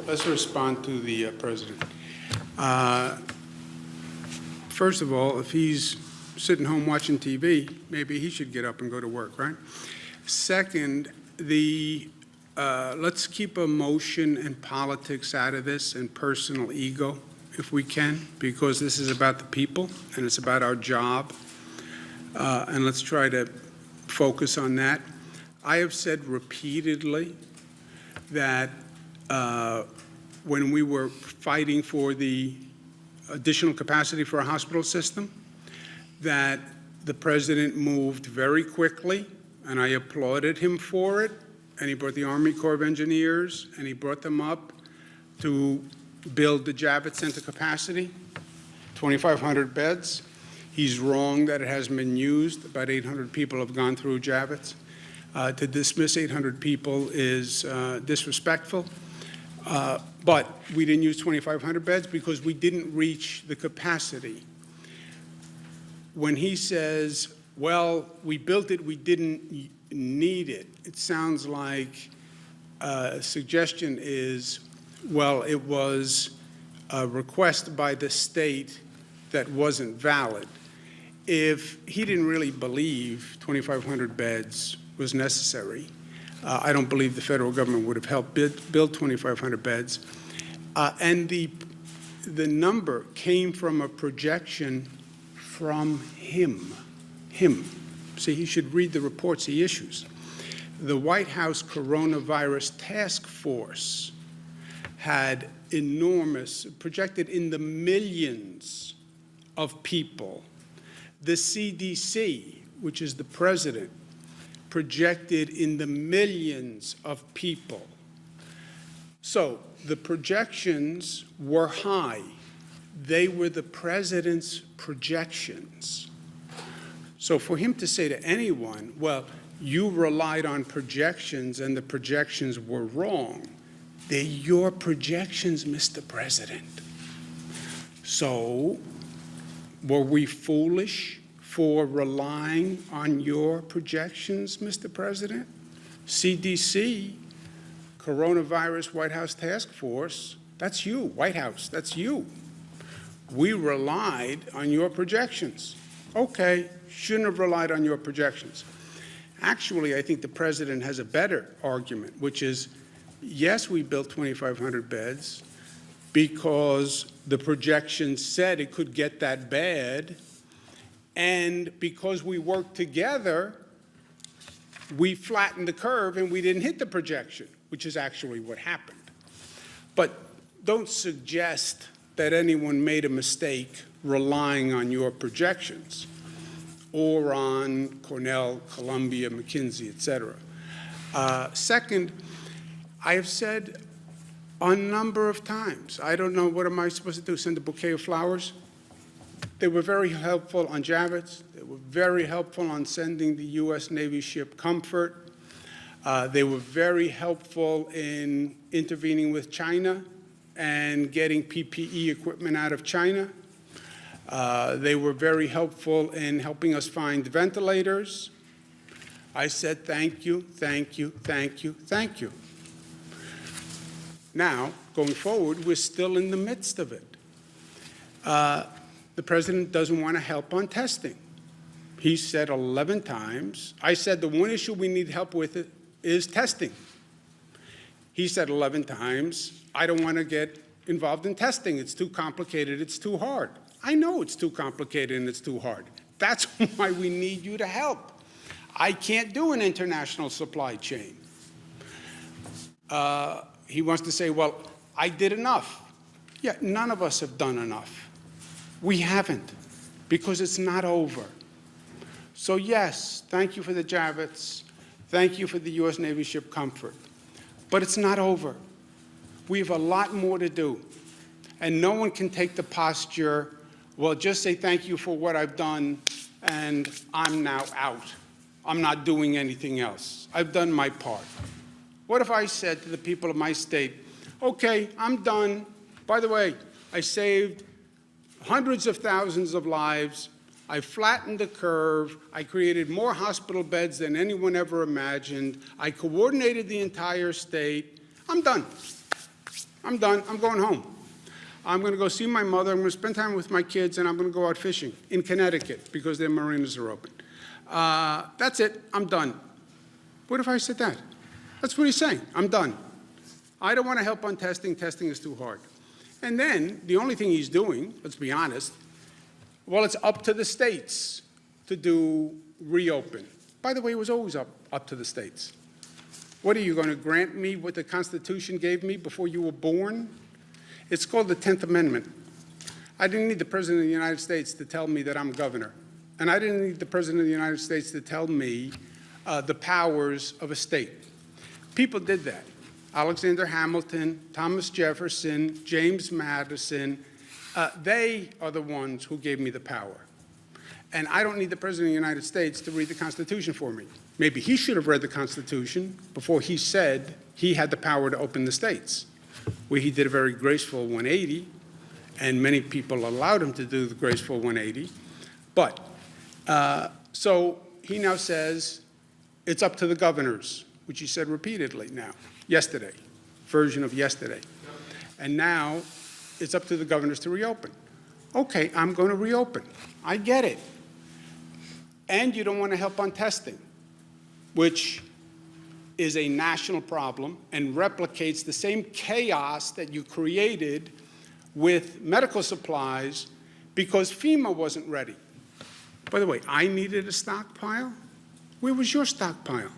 Let's respond to the president. First of all, if he's sitting home watching TV, maybe he should get up and go to work, right? Second, let's keep emotion and politics out of this and personal ego if we can, because this is about the people and it's about our job. And let's try to focus on that. I have said repeatedly that when we were fighting for the additional capacity for our hospital system, that the president moved very quickly, and I applauded him for it, and he brought the Army Corps of Engineers, and he brought them up to build the Javits Center capacity, 2,500 beds. He's wrong that it hasn't been used. About 800 people have gone through Javits. To dismiss 800 people is disrespectful. But we didn't use 2,500 beds because we didn't reach the capacity. When he says, well, we built it, we didn't need it, it sounds like a suggestion is, well, it was a request by the state that wasn't valid. If he didn't really believe 2,500 beds was necessary, I don't believe the federal government would have helped build 2,500 beds. And the number came from a projection from him. See, he should read the reports he issues. The White House Coronavirus Task Force had enormous, projected in the millions of people. The CDC, which is the president, projected in the millions of people. So the projections were high. They were the president's projections. So for him to say to anyone, well, you relied on projections and the projections were wrong, they're your projections, Mr. President. So were we foolish for relying on your projections, Mr. President? CDC, Coronavirus White House Task Force, that's you, White House, that's you. We relied on your projections. Okay, shouldn't have relied on your projections. Actually, I think the president has a better argument, which is, yes, we built 2,500 beds because the projections said it could get that bad, and because we worked together, we flattened the curve and we didn't hit the projection, which is actually what happened. But don't suggest that anyone made a mistake relying on your projections or on Cornell, Columbia, McKinsey, et cetera. Second, I have said a number of times, I don't know, what am I supposed to do, send a bouquet of flowers? They were very helpful on Javits. They were very helpful on sending the U.S. Navy ship Comfort. They were very helpful in intervening with China and getting PPE equipment out of China. They were very helpful in helping us find ventilators. I said thank you, thank you, thank you, thank you. Now, going forward, we're still in the midst of it. The president doesn't want to help on testing. He said 11 times. I said the one issue we need help with is testing. He said 11 times, I don't want to get involved in testing. It's too complicated, it's too hard. I know it's too complicated and it's too hard. That's why we need you to help. I can't do an international supply chain. He wants to say, well, I did enough. Yeah, none of us have done enough. We haven't, because it's not over. So yes, thank you for the Javits. Thank you for the U.S. Navy ship Comfort. But it's not over. We have a lot more to do. And no one can take the posture, well, just say thank you for what I've done, and I'm now out. I'm not doing anything else. I've done my part. What if I said to the people of my state, okay, I'm done. By the way, I saved hundreds of thousands of lives. I flattened the curve. I created more hospital beds than anyone ever imagined. I coordinated the entire state. I'm done. I'm done. I'm going home. I'm going to go see my mother. I'm going to spend time with my kids, and I'm going to go out fishing in Connecticut because their marinas are open. That's it. I'm done. What if I said that? That's what he's saying. I'm done. I don't want to help on testing. Testing is too hard. And then the only thing he's doing, let's be honest, well, it's up to the states to do reopen. By the way, it was always up to the states. What are you going to grant me what the Constitution gave me before you were born? It's called the 10th Amendment. I didn't need the President of the United States to tell me that I'm governor. And I didn't need the President of the United States to tell me the powers of a state. People did that. Alexander Hamilton, Thomas Jefferson, James Madison, they are the ones who gave me the power. And I don't need the President of the United States to read the Constitution for me. Maybe he should have read the Constitution before he said he had the power to open the states, where he did a very graceful 180, and many people allowed him to do the graceful 180. But, so he now says it's up to the governors, which he said repeatedly now, yesterday, version of yesterday. And now it's up to the governors to reopen. Okay, I'm going to reopen. I get it. And you don't want to help on testing, which is a national problem and replicates the same chaos that you created with medical supplies because FEMA wasn't ready. By the way, I needed a stockpile. Where was your stockpile?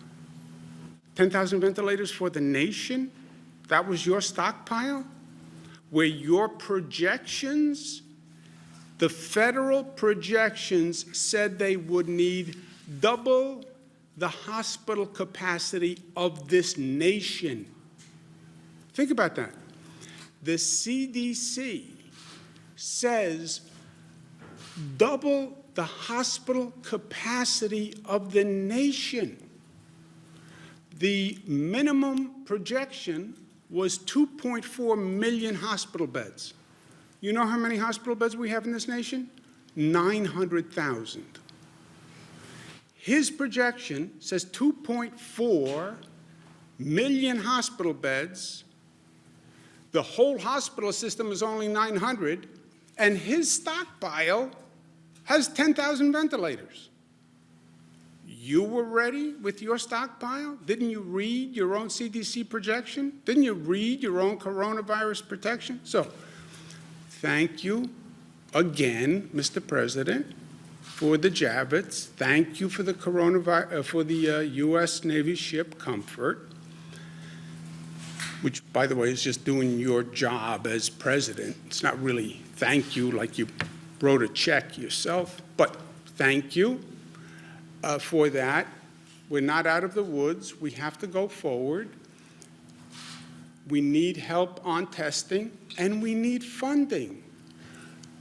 10,000 ventilators for the nation? That was your stockpile? Where your projections, the federal projections said they would need double the hospital capacity of this nation. Think about that. The CDC says double the hospital capacity of the nation. The minimum projection was 2.4 million hospital beds. You know how many hospital beds we have in this nation? 900,000. His projection says 2.4 million hospital beds. The whole hospital system is only 900, and his stockpile has 10,000 ventilators. You were ready with your stockpile? Didn't you read your own CDC projection? Didn't you read your own coronavirus protection? So, thank you again, Mr. President, for the Javits. Thank you for the U.S. Navy ship Comfort, which, by the way, is just doing your job as president. It's not really thank you like you wrote a check yourself, but thank you for that. We're not out of the woods. We have to go forward. We need help on testing, and we need funding.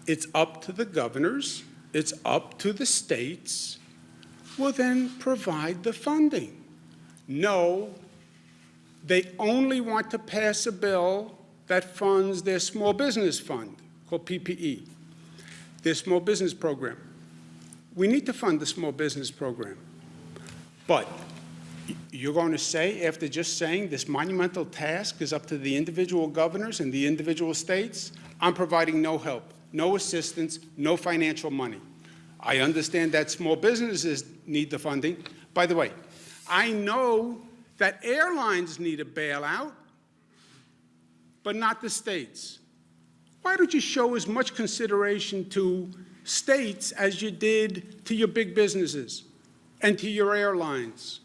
It's up to the governors. It's up to the states. Well, then provide the funding. No, they only want to pass a bill that funds their small business fund, called PPE, their small business program. We need to fund the small business program. But you're going to say, after just saying this monumental task is up to the individual governors and the individual states, I'm providing no help, no assistance, no financial money. I understand that small businesses need the funding. By the way, I know that airlines need a bailout, but not the states. Why don't you show as much consideration to states as you did to your big businesses and to your airlines?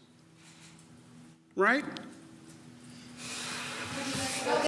Right?